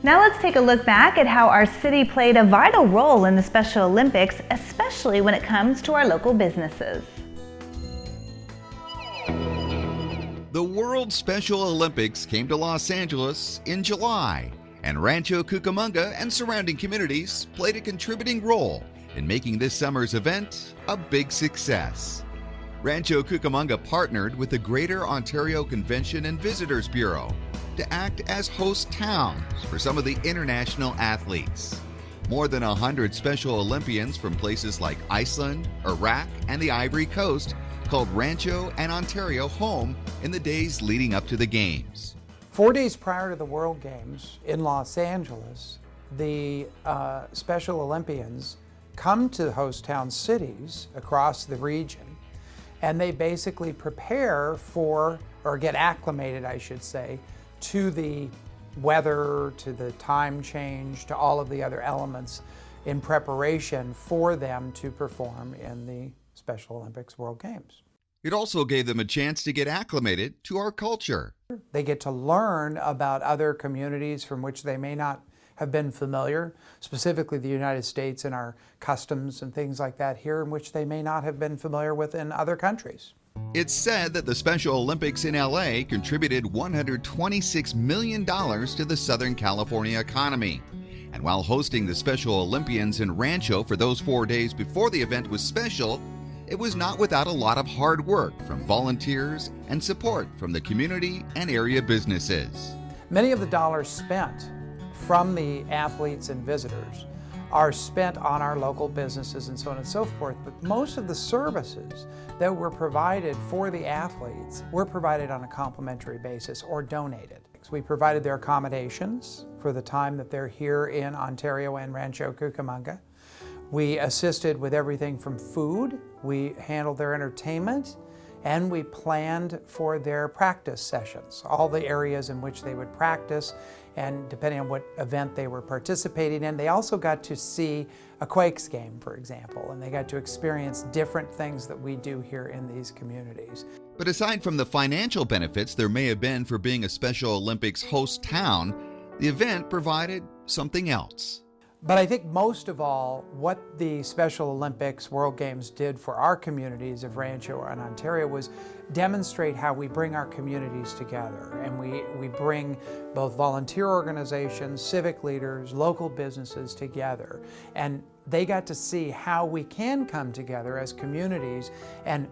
Now let's take a look back at how our city played a vital role in the Special Olympics, especially when it comes to our local businesses. The World Special Olympics came to Los Angeles in July, and Rancho Cucamonga and surrounding communities played a contributing role in making this summer's event a big success. Rancho Cucamonga partnered with the Greater Ontario Convention and Visitors Bureau to act as host towns for some of the international athletes. More than 100 Special Olympians from places like Iceland, Iraq, and the Ivory Coast called Rancho and Ontario home in the days leading up to the Games. 4 days prior to the World Games in Los Angeles, the Special Olympians come to host town cities across the region, and they basically prepare for, or get acclimated, I should say, to the weather, to the time change, to all of the other elements in preparation for them to perform in the Special Olympics World Games. It also gave them a chance to get acclimated to our culture. They get to learn about other communities from which they may not have been familiar, specifically the United States and our customs and things like that here, in which they may not have been familiar with in other countries. It's said that the Special Olympics in LA contributed $126 million to the Southern California economy. And while hosting the Special Olympians in Rancho for those 4 days before the event was special, it was not without a lot of hard work from volunteers and support from the community and area businesses. Many of the dollars spent from the athletes and visitors are spent on our local businesses and so on and so forth, but most of the services that were provided for the athletes were provided on a complimentary basis or donated. We provided their accommodations for the time that they're here in Ontario and Rancho Cucamonga. We assisted with everything from food, we handled their entertainment, and we planned for their practice sessions, all the areas in which they would practice, and depending on what event they were participating in. They also got to see a Quakes game, for example, and they got to experience different things that we do here in these communities. But aside from the financial benefits there may have been for being a Special Olympics host town, the event provided something else. But I think most of all, what the Special Olympics World Games did for our communities of Rancho and Ontario was demonstrate how we bring our communities together. And we bring both volunteer organizations, civic leaders, local businesses together. And they got to see how we can come together as communities and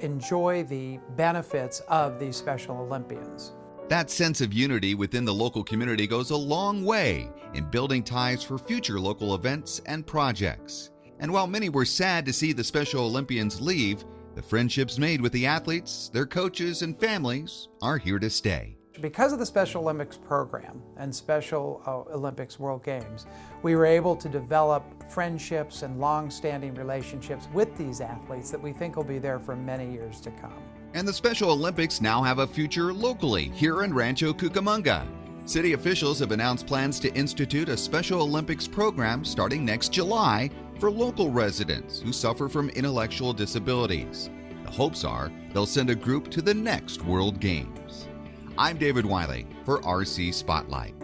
enjoy the benefits of these Special Olympians. That sense of unity within the local community goes a long way in building ties for future local events and projects. And while many were sad to see the Special Olympians leave, the friendships made with the athletes, their coaches, and families are here to stay. Because of the Special Olympics program and Special Olympics World Games, we were able to develop friendships and long-standing relationships with these athletes that we think will be there for many years to come. And the Special Olympics now have a future locally here in Rancho Cucamonga. City officials have announced plans to institute a Special Olympics program starting next July for local residents who suffer from intellectual disabilities. The hopes are they'll send a group to the next World Games. I'm David Wiley for RC Spotlight.